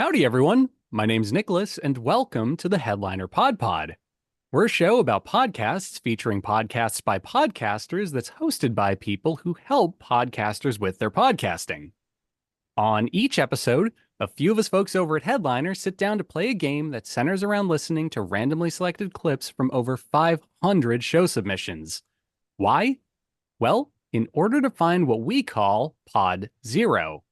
Howdy, everyone. My name's Nicholas, and welcome to the Headliner PodPod. We're a show about podcasts featuring podcasts by podcasters that's hosted by people who help podcasters with their podcasting. On each episode, a few of us folks over at Headliner sit down to play a game that centers around listening to randomly selected clips from over 500 show submissions. Why? Well, in order to find what we call Pod Zero.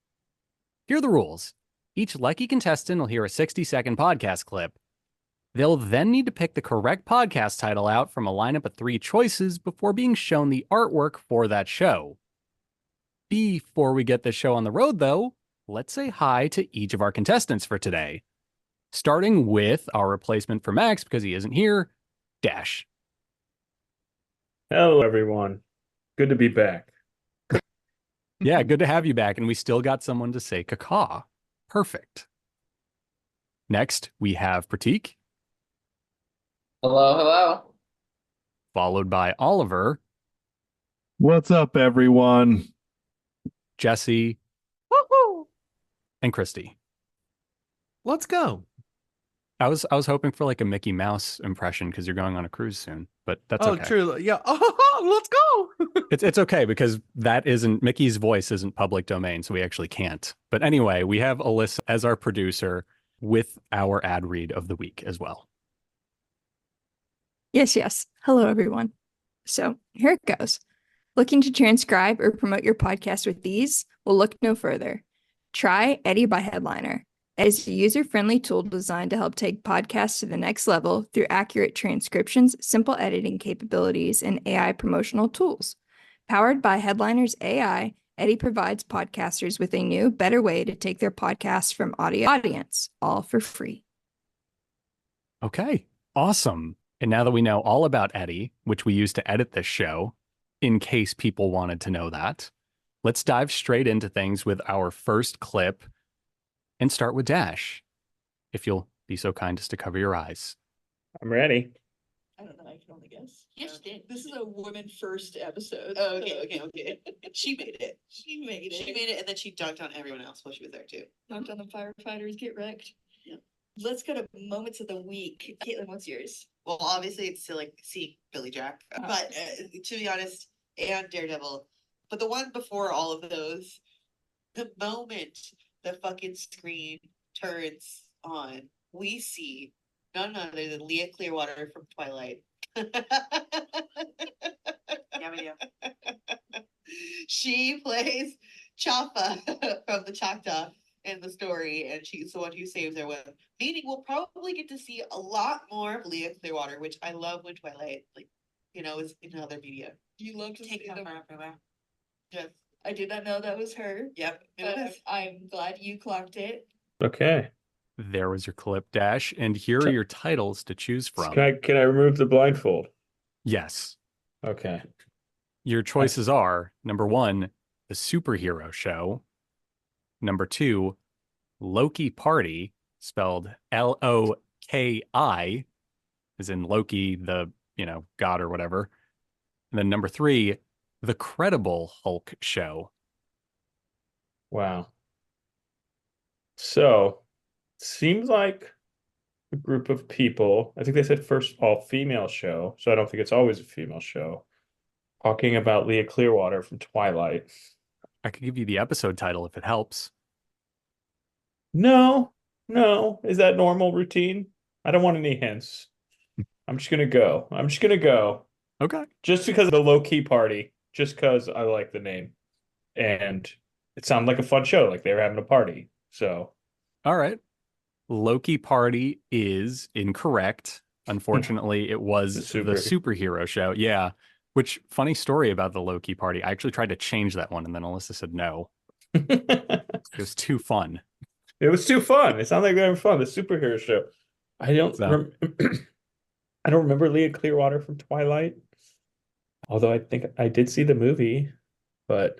Here are the rules. Each lucky contestant will hear a 60-second podcast clip. They'll then need to pick the correct podcast title out from a lineup of 3 choices before being shown the artwork for that show. Before we get this show on the road, though, let's say hi to each of our contestants for today. Starting with our replacement for Max, because he isn't here, Dash. Hello, everyone. Good to be back. Yeah, good to have you back, and we still got someone to say caca. Perfect. Next, we have Pratik. Hello, hello. Followed by Oliver. What's up, everyone? Jesse. Woohoo! And Christy. Let's go. I was hoping for like a Mickey Mouse impression because you're going on a cruise soon, but that's okay. True. Yeah. Let's go. It's okay because Mickey's voice isn't public domain, so we actually can't. But anyway, we have Alyssa as our producer with our ad read of the week as well. Yes. Hello, everyone. So here it goes. Looking to transcribe or promote your podcast with these? Well, look no further. Try Eddie by Headliner. It is a user-friendly tool designed to help take podcasts to the next level through accurate transcriptions, simple editing capabilities, and AI promotional tools. Powered by Headliner's AI, Eddie provides podcasters with a new, better way to take their podcasts from audience, all for free. Okay, awesome. And now that we know all about Eddie, which we use to edit this show, in case people wanted to know that, let's dive straight into things with our first clip and start with Dash. If you'll be so kind as to cover your eyes. I'm ready. I don't know, I can only guess. Yes, you did. This is a woman first episode. Oh, okay. She made it. She made She made it, and then she dunked on everyone else while she was there too. Knocked on the firefighters, get wrecked. Yep. Let's go to moments of the week. Caitlin, what's yours? Well, obviously it's still like see Billy Jack, but to be honest, and Daredevil. But the one before all of those, the moment the fucking screen turns on, we see none other than Leah Clearwater from Twilight. Yeah, we do. She plays Chaffa from the Choctaw in the story, and she's the one who saves everyone. Meaning we'll probably get to see a lot more of Leah Clearwater, which I love when Twilight, is in other media. You love to Take see them them. everywhere. Yes. I did not know that was her. Yep. But I'm glad you clocked it. Okay. There was your clip, Dash, and here are your titles to choose from. Can I remove the blindfold? Yes. Okay. Your choices are, number 1, The Superhero Show. Number 2, Loki Party, spelled Loki, as in Loki, the, god or whatever. And then number 3, The Credible Hulk Show. Wow. So, seems like a group of people, I think they said first all-female show, so I don't think it's always a female show, talking about Leah Clearwater from Twilight. I could give you the episode title if it helps. No. Is that normal routine? I don't want any hints. I'm just gonna go. Okay. Just because of the low-key party, just because I like the name. And it sounded like a fun show, like they were having a party. So, all right. Loki Party is incorrect. Unfortunately, it was the Superhero Show. Yeah. Which, funny story about the Loki Party. I actually tried to change that one, and then Alyssa said no. It was too fun. It was too fun. It sounded like they were having fun. The Superhero Show. I don't remember Leah Clearwater from Twilight. Although I think I did see the movie. But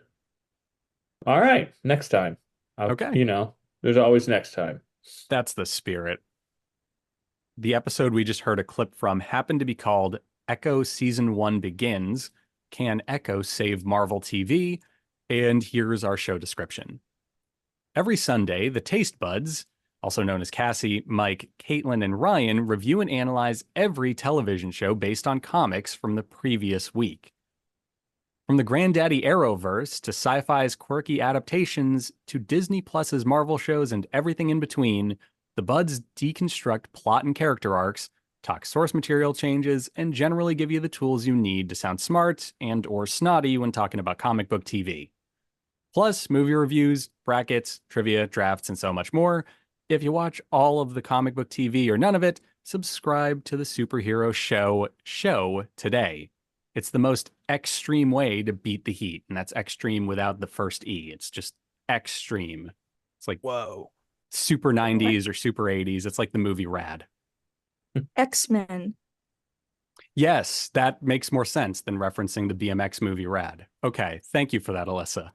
all right, next time. Okay. There's always next time. That's the spirit. The episode we just heard a clip from happened to be called Echo Season 1 Begins. Can Echo Save Marvel TV? And here's our show description. Every Sunday, the taste buds, also known as Cassie, Mike, Caitlin, and Ryan, review and analyze every television show based on comics from the previous week. From the Granddaddy Arrowverse to sci-fi's quirky adaptations to Disney Plus's Marvel shows and everything in between, the Buds deconstruct plot and character arcs, talk source material changes, and generally give you the tools you need to sound smart and or snotty when talking about comic book TV. Plus, movie reviews, brackets, trivia, drafts, and so much more. If you watch all of the comic book TV or none of it, subscribe to the Superhero Show today. It's the most extreme way to beat the heat, and that's extreme without the first E. It's just extreme. It's like Whoa. super 90s or super 80s. It's like the movie Rad. X-Men. Yes, that makes more sense than referencing the BMX movie Rad. Okay, thank you for that, Alyssa.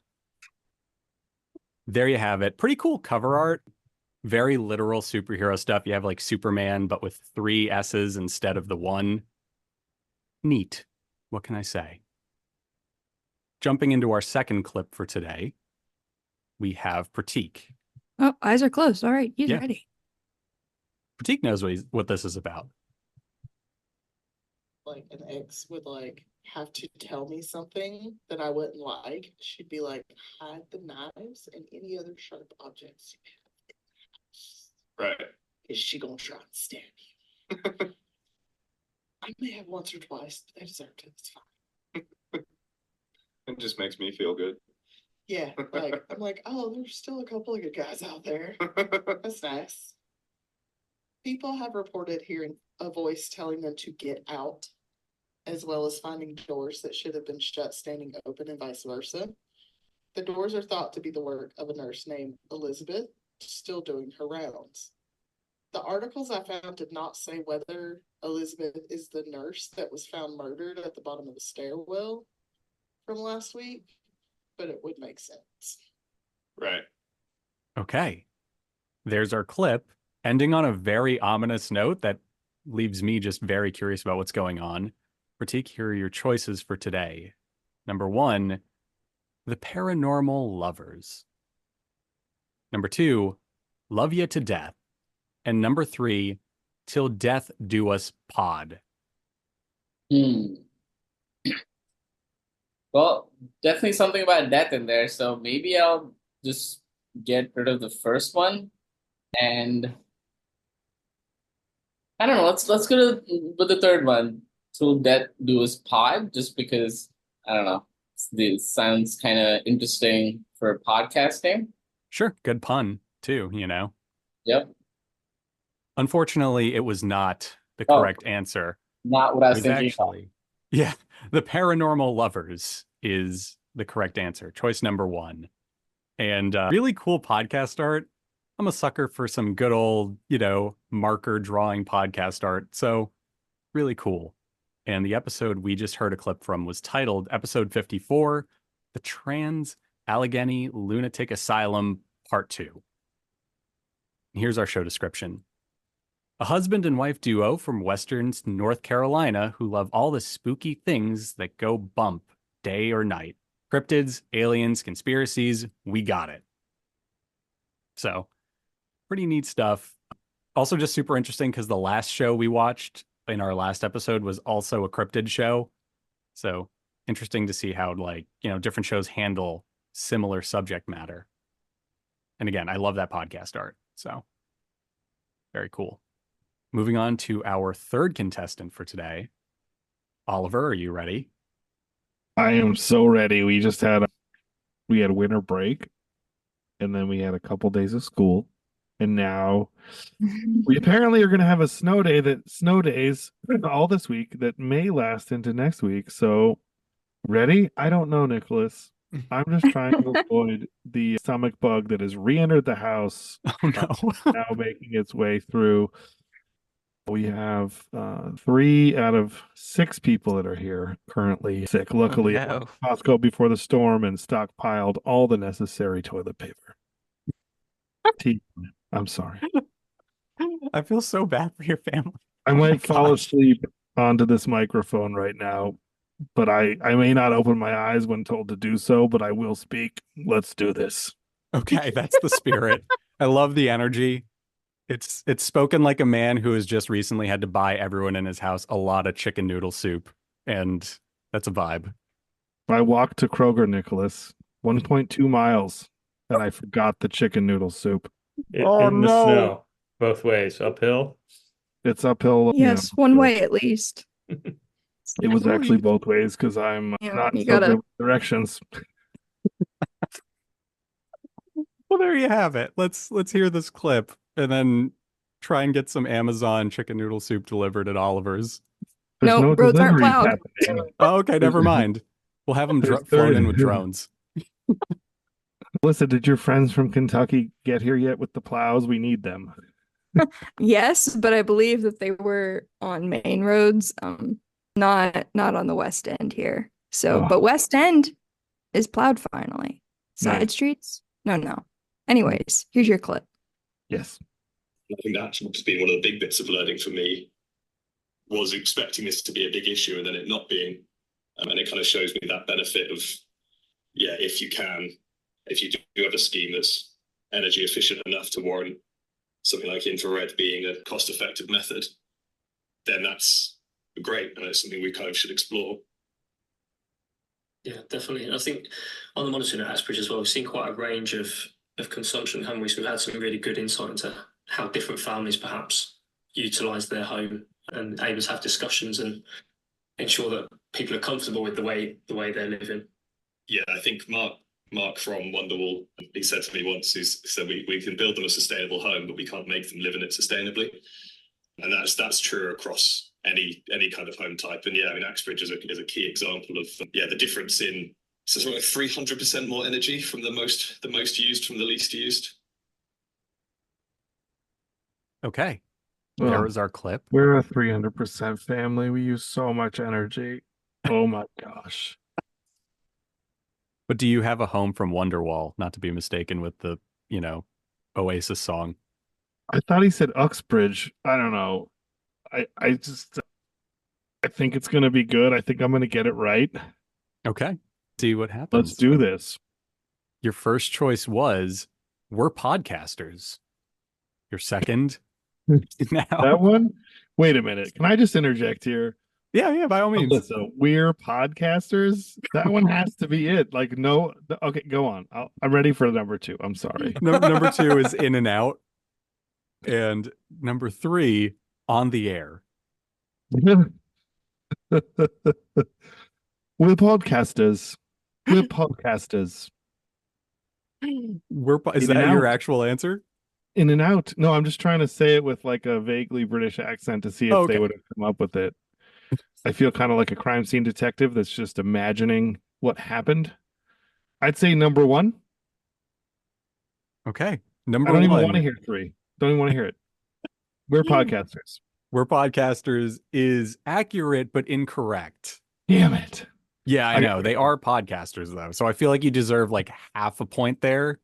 There you have it. Pretty cool cover art. Very literal superhero stuff. You have like Superman, but with 3 S's instead of the 1. Neat. What can I say? Jumping into our second clip for today, we have Pratik. Oh, eyes are closed. All right, he's Yeah. ready. Pratik knows what this is about. Like an ex would like have to tell me something that I wouldn't like, she'd be like, hide the knives and any other sharp objects you have in the house. Right. Is she gonna try and stab you? I may have once or twice, but I deserved it. It's fine. It just makes me feel good. Yeah, like I'm like, oh, there's still a couple of good guys out there. That's nice. People have reported hearing a voice telling them to get out, as well as finding doors that should have been shut standing open and vice versa. The doors are thought to be the work of a nurse named Elizabeth, still doing her rounds. The articles I found did not say whether Elizabeth is the nurse that was found murdered at the bottom of the stairwell from last week, but it would make sense. Right. Okay. There's our clip, ending on a very ominous note that leaves me just very curious about what's going on. Pratik, here are your choices for today. Number 1, The Paranormal Lovers. Number 2, Love Ya to Death. And number 3, Till Death Do Us Pod. Well, definitely something about death in there, so maybe I'll just get rid of the first one, and I don't know. Let's go with the third one, till death do us pod, just because I don't know. It sounds kind of interesting for podcasting. Sure, good pun too, you know. Yep. Unfortunately, it was not the Oh. correct answer. Not what I It was was thinking. actually, yeah, The Paranormal Lovers is the correct answer. Choice number 1. And really cool podcast art. I'm a sucker for some good old, marker drawing podcast art. So really cool. And the episode we just heard a clip from was titled Episode 54, The Trans Allegheny Lunatic Asylum Part 2. Here's our show description. A husband and wife duo from Western North Carolina who love all the spooky things that go bump day or night. Cryptids, aliens, conspiracies, we got it. So, pretty neat stuff. Also just super interesting because the last show we watched in our last episode was also a cryptid show. So, interesting to see how, different shows handle similar subject matter. And again, I love that podcast art. So, very cool. Moving on to our third contestant for today. Oliver, are you ready? I am so ready. We had winter break, and then we had a couple days of school, and now we apparently are going to have a snow days all this week that may last into next week. So, ready? I don't know, Nicholas. I'm just trying to avoid the stomach bug that has re-entered the house. Oh no. Now making its way through. We have 3 out of 6 people that are here currently sick. Luckily, I went to Costco before the storm and stockpiled all the necessary toilet paper. I'm sorry. I feel so bad for your family. I might fall asleep onto this microphone right now, but I may not open my eyes when told to do so, but I will speak. Let's do this. Okay, that's the spirit. I love the energy. It's spoken like a man who has just recently had to buy everyone in his house a lot of chicken noodle soup, and that's a vibe. I walked to Kroger, Nicholas, 1.2 miles, and I forgot the chicken noodle soup. Oh, In the no. snow, both ways, uphill. It's uphill. Yes, one way at least. It was actually both ways because I'm Yeah, not you so gotta- good with directions. Well, there you have it. Let's hear this clip and then try and get some Amazon chicken noodle soup delivered at Oliver's. There's No, no roads aren't deliveries plowed. happening. Oh, okay, never mind. We'll have them There's flown in 30. with drones. Melissa, did your friends from Kentucky get here yet with the plows? We need them. Yes, but I believe that they were on main roads, not on the West End here. So, Oh. but West End is plowed finally. Side Nice. streets? No. Anyways, here's your clip. Yes. I think that's just been one of the big bits of learning for me, was expecting this to be a big issue and then it not being. And it kind of shows me that benefit of, yeah, if you do have a scheme that's energy efficient enough to warrant something like infrared being a cost-effective method, then that's great, and it's something we kind of should explore. Yeah, definitely. And I think on the monitoring at Axbridge as well, we've seen quite a range of consumption, haven't we? So we've had some really good insight into how different families perhaps utilise their home and able to have discussions and ensure that people are comfortable with the way they're living. Yeah, I think Mark from Wonderwall, he said to me once, he said we can build them a sustainable home, but we can't make them live in it sustainably. And that's true across any kind of home type. And yeah, I mean, Axbridge is a key example of the difference in something like 300% more energy from the most used from the least used. Okay. Well, There was our clip. We're a 300% family. We use so much energy. Oh my gosh. But do you have a home from Wonderwall, not to be mistaken with the, Oasis song? I thought he said Uxbridge. I don't know. I think it's going to be good. I think I'm going to get it right. Okay. See what happens. Let's do this. Your first choice was, we're podcasters. Your second, now. That one? Wait a minute. Can I just interject here? Yeah, by all means. Alyssa, we're podcasters. That one has to be it. Like, no. Okay, go on. I'm ready for number 2. I'm sorry. Number 2 is In and Out. And number 3, On the Air. We're podcasters. We're podcasters. Is In and that your Out. actual answer? In and Out. No, I'm just trying to say it with like a vaguely British accent to see if Okay. they would have come up with it. I feel kind of like a crime scene detective that's just imagining what happened. I'd say number 1. Okay. I Number don't even 1. want to hear 3. Don't even want to hear it. We're podcasters. We're podcasters is accurate but incorrect. Damn it. Yeah, I I- know. They are podcasters though. So I feel like you deserve like half a point there.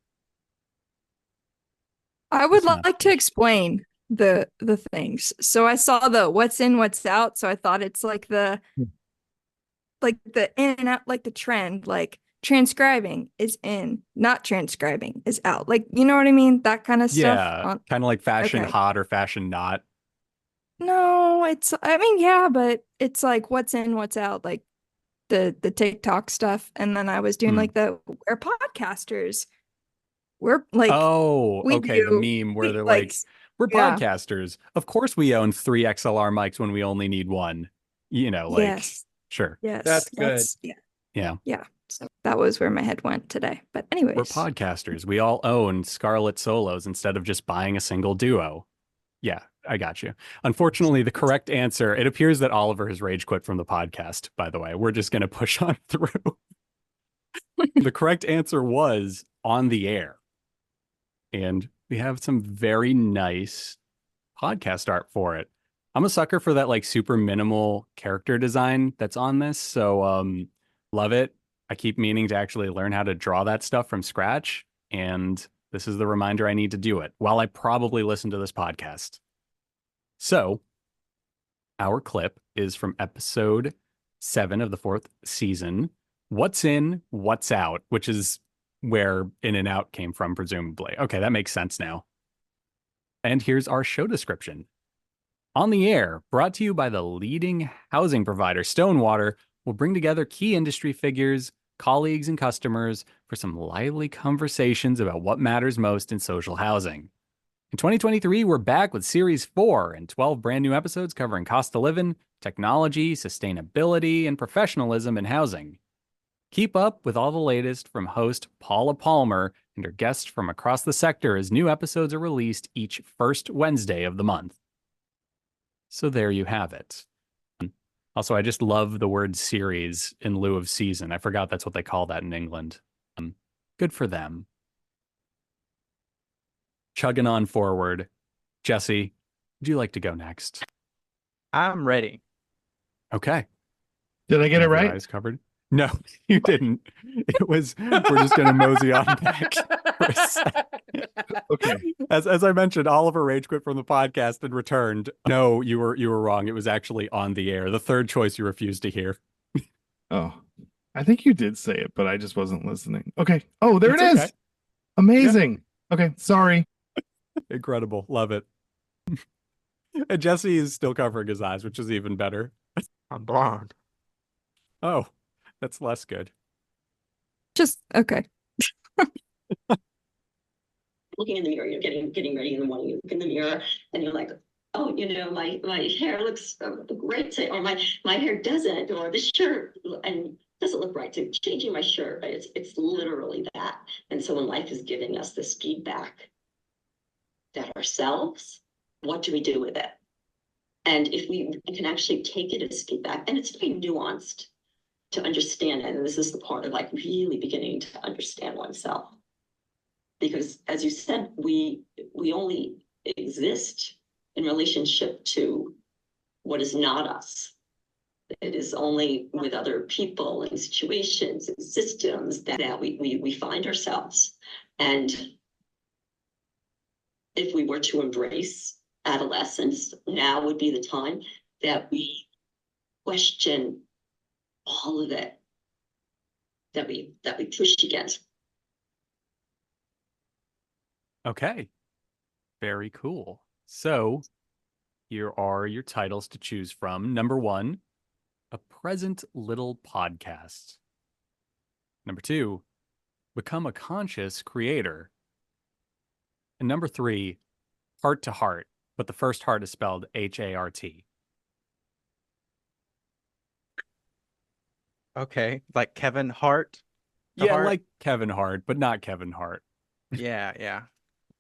I would It's not. like to explain the things. So I saw the what's in, what's out. So I thought it's like the in and out, like the trend, like transcribing is in, not transcribing is out. Like, you know what I mean? That kind of stuff. Yeah. Kind of like fashion Okay. hot or fashion not. No, yeah, but it's like what's in, what's out, like the TikTok stuff. And then I was doing like we're podcasters. We're like, Oh, we okay. do- The meme where we, they're like, like, we're yeah. podcasters. Of course we own 3 XLR mics when we only need one. yes, Sure. yes, That's good. Yeah. So that was where my head went today. But anyways, We're podcasters. We all own Scarlet Solos instead of just buying a single duo. Yeah, I got you. Unfortunately, the correct answer, it appears that Oliver has rage quit from the podcast, by the way. We're just going to push on through. The correct answer was On the Air. And we have some very nice podcast art for it. I'm a sucker for that like super minimal character design that's on this. So love it. I keep meaning to actually learn how to draw that stuff from scratch. And this is the reminder I need to do it while I probably listen to this podcast. So our clip is from episode 7 of the 4th season. What's in, what's out, which is where In and Out came from, presumably. Okay, that makes sense now. And here's our show description. On the Air, brought to you by the leading housing provider, Stonewater, will bring together key industry figures, colleagues, and customers for some lively conversations about what matters most in social housing. In 2023, we're back with Series 4 and 12 brand new episodes covering cost of living, technology, sustainability, and professionalism in housing. Keep up with all the latest from host Paula Palmer and her guests from across the sector as new episodes are released each first Wednesday of the month. So there you have it. Also, I just love the word series in lieu of season. I forgot that's what they call that in England. Good for them. Chugging on forward. Jesse, would you like to go next? I'm ready. Okay. Did I get it Have your right? eyes covered? No, you didn't. It was, we're just going to mosey on back for a second. Okay. As I mentioned, Oliver rage quit from the podcast and returned. No, you were wrong. It was actually On the Air. The third choice you refused to hear. Oh, I think you did say it, but I just wasn't listening. Okay. Oh, there It's it is. okay. Amazing. Okay. Sorry. Incredible. Love it. And Jesse is still covering his eyes, which is even better. I'm blind. Oh, that's less good. Just okay. Looking in the mirror, you're getting ready in the morning, you look in the mirror and you're like, oh, my hair looks great today, or my hair doesn't, or the shirt and doesn't look right. So changing my shirt, right? It's literally that. And so when life is giving us this feedback that ourselves, what do we do with it? And if we can actually take it as feedback, and it's very nuanced to understand it, and this is the part of like really beginning to understand oneself. Because as you said, we only exist in relationship to what is not us. It is only with other people and situations and systems that we find ourselves. And if we were to embrace adolescence, now would be the time that we question all of it, that we push against. Okay. Very cool. So here are your titles to choose from. Number 1, A Present Little Podcast. Number 2, Become a Conscious Creator. And number 3, Heart to Heart, but the first heart is spelled H-A-R-T. Okay, like Kevin Hart. Yeah, Hart? like Kevin Hart, but not Kevin Hart. Yeah.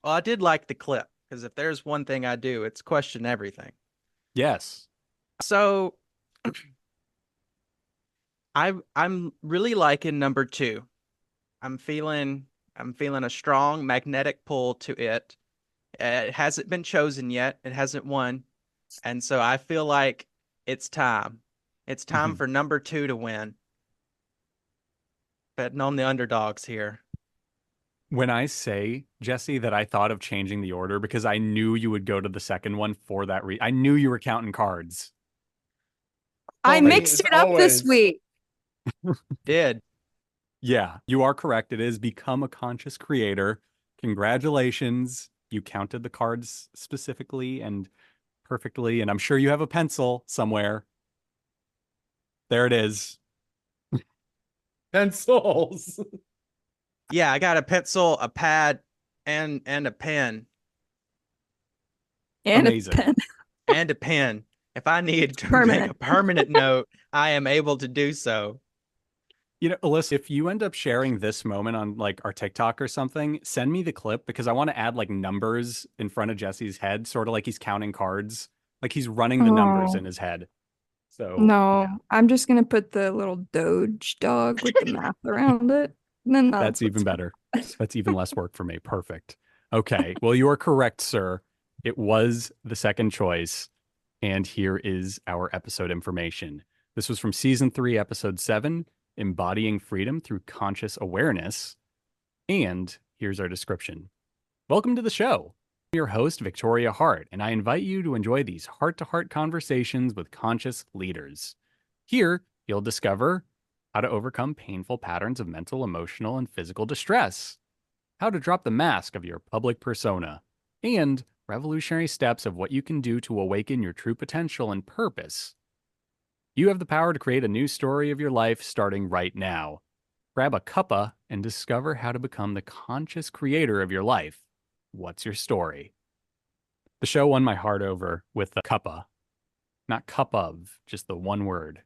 Well, I did like the clip because if there's one thing I do, it's question everything. Yes. So I'm really liking number 2. I'm feeling a strong magnetic pull to it. It hasn't been chosen yet. It hasn't won. And so I feel like it's time. It's time for number 2 to win. Betting on the underdogs here. When I say, Jesse, that I thought of changing the order because I knew you would go to the second one for that reason. I knew you were counting cards. I mixed it up this week. Did. Yeah, you are correct. It is Become a Conscious Creator. Congratulations. You counted the cards specifically and perfectly, and I'm sure you have a pencil somewhere. There it is. Pencils. Yeah, I got a pencil, a pad, and a pen. And Amazing. a pen. And a pen. If I need to make a permanent note, I am able to do so. You know, Alyssa, if you end up sharing this moment on like our TikTok or something, send me the clip because I want to add like numbers in front of Jesse's head, sort of like he's counting cards, like he's running the numbers in his head. So No, yeah. I'm just gonna put the little Doge dog with the map around it. And then That's even better. That's even less work for me. Perfect. Okay. Well, you are correct, sir. It was the second choice. And here is our episode information. This was from season 3, episode 7, Embodying Freedom Through Conscious Awareness. And here's our description. Welcome to the show. I'm your host, Victoria Hart, and I invite you to enjoy these heart-to-heart conversations with conscious leaders. Here, you'll discover how to overcome painful patterns of mental, emotional, and physical distress, how to drop the mask of your public persona, and revolutionary steps of what you can do to awaken your true potential and purpose. You have the power to create a new story of your life starting right now. Grab a cuppa and discover how to become the conscious creator of your life. What's your story? The show won my heart over with the cuppa. Not cup of, just the one word.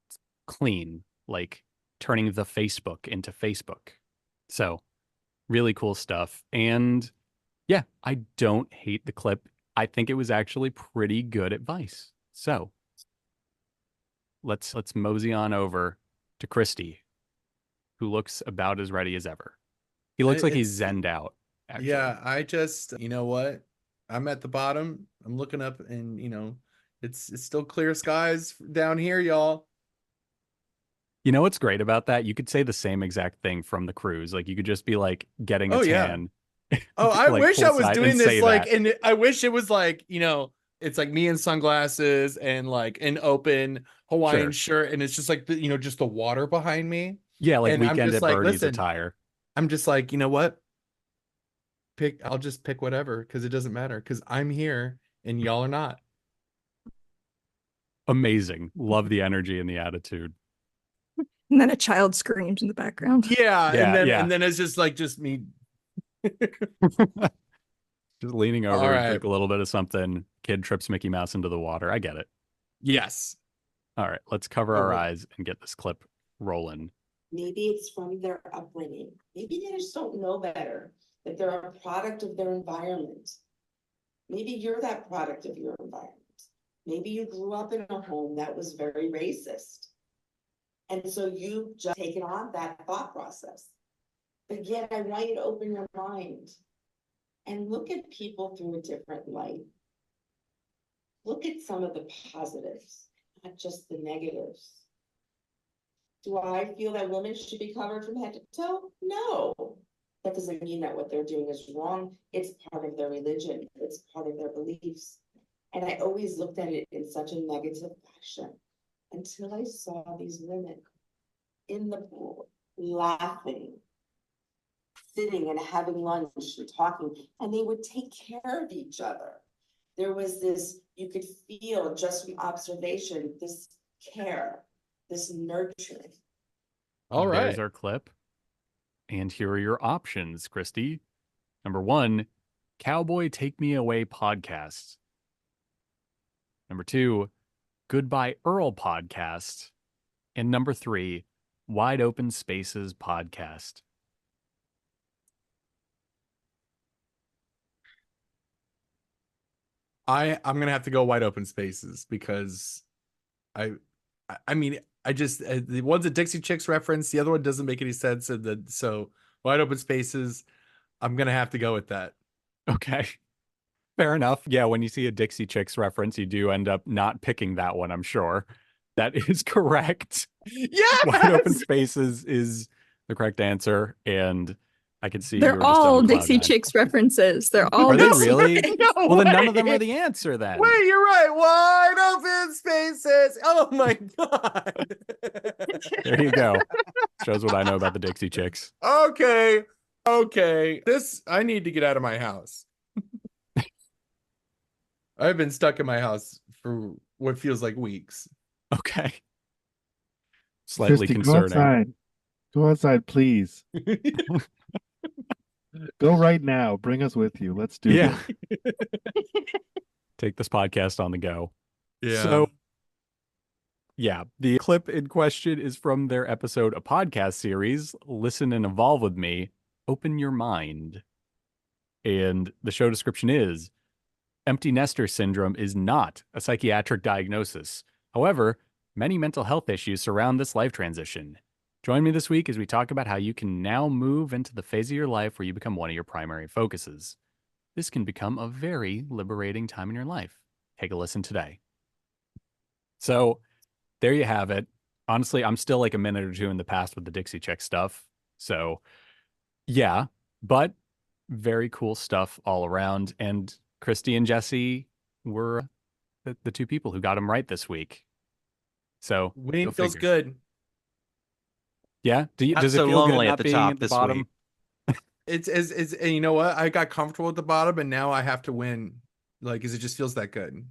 It's clean, like turning the Facebook into Facebook. So, really cool stuff. And yeah, I don't hate the clip. I think it was actually pretty good advice. So, let's mosey on over to Christy, who looks about as ready as ever. He looks like he's zenned out. Actually. Yeah, I just, you know what? I'm at the bottom. I'm looking up, and it's still clear skies down here, y'all. You know what's great about that? You could say the same exact thing from the cruise. Like you could just be like getting a tan. Oh, I like, wish I was poolside doing and this say like, that. and I wish it was like, it's like me in sunglasses and like an open Hawaiian shirt, and it's just like just the water behind me. Yeah, like and Weekend I'm just at like, Bernie's listen, attire. I'm just like, you know what? I'll just pick whatever, because it doesn't matter, because I'm here and y'all are not. Amazing. Love the energy and the attitude. And then a child screams in the background. Yeah, and then it's just me. Just leaning over, All right. drink a little bit of something. Kid trips Mickey Mouse into the water. I get it. Yes. All right, let's cover our eyes and get this clip rolling. Maybe it's from their upbringing. Maybe they just don't know better, that they're a product of their environment. Maybe you're that product of your environment. Maybe you grew up in a home that was very racist. And so you just taken on that thought process. But yet I want you to open your mind and look at people through a different light. Look at some of the positives, not just the negatives. Do I feel that women should be covered from head to toe? No. That doesn't mean that what they're doing is wrong. It's part of their religion. It's part of their beliefs. And I always looked at it in such a negative fashion until I saw these women in the pool, laughing, sitting and having lunch and talking, and they would take care of each other. There was this, you could feel just from observation, this care, this nurturing. All right. There's our clip. And here are your options, Christy. Number 1, Cowboy Take Me Away podcast. Number 2, Goodbye Earl podcast. And number 3, Wide Open Spaces podcast. I'm gonna have to go Wide Open Spaces, because I mean, I just the one's a Dixie Chicks reference, the other one doesn't make any sense, and so Wide Open Spaces, I'm gonna have to go with that. Okay. Fair enough. Yeah, when you see a Dixie Chicks reference, you do end up not picking that one, I'm sure. That is correct. Yes! Wide Open Spaces is the correct answer, and I can see They're you were just all on cloud Dixie nine. Chicks references. They're all Are they Dixie- really? No Well, then none of way. them are the answer then. Wait, you're right. Wide Open Spaces. Oh my god. There you go. Shows what I know about the Dixie Chicks. Okay. This, I need to get out of my house. I've been stuck in my house for what feels like weeks. Okay. Slightly Christy, concerning. Go outside, please. Go right now. Bring us with you. Let's do Yeah. this. Take this podcast on the go. Yeah. So, yeah, the clip in question is from their episode, a podcast series, Listen and Evolve with Me, Open Your Mind. And the show description is, empty nester syndrome is not a psychiatric diagnosis. However, many mental health issues surround this life transition. Join me this week as we talk about how you can now move into the phase of your life where you become one of your primary focuses. This can become a very liberating time in your life. Take a listen today. So there you have it. Honestly, I'm still like a minute or two in the past with the Dixie Chick stuff. So yeah, but very cool stuff all around. And Christy and Jesse were the two people who got them right this week. So Winning feels good. Yeah. Not Does it so feel good lonely not at the being top at the this bottom? week. It's and you know what? I got comfortable at the bottom, and now I have to win like, because it just feels that good.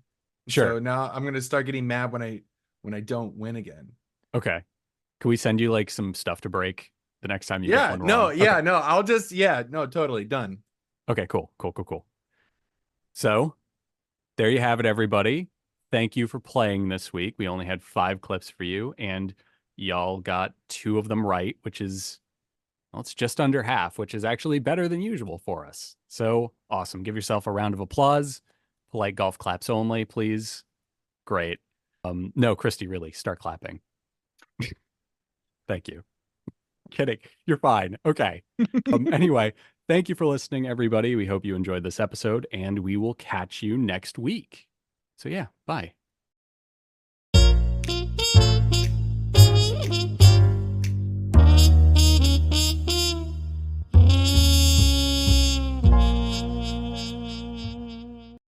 Sure. So now I'm gonna start getting mad when I don't win again. Okay. Can we send you like some stuff to break the next time you get Yeah, one no, wrong? yeah, Okay. no. I'll just no, totally done. Okay, cool. So there you have it, everybody. Thank you for playing this week. We only had 5 clips for you, and y'all got 2 of them right, which is, well, it's just under half, which is actually better than usual for us. So awesome. Give yourself a round of applause. Polite golf claps only, please. Great. No, Christy, really, start clapping. Thank you. Kidding. You're fine. Okay. Anyway, thank you for listening, everybody. We hope you enjoyed this episode, and we will catch you next week. So yeah, bye.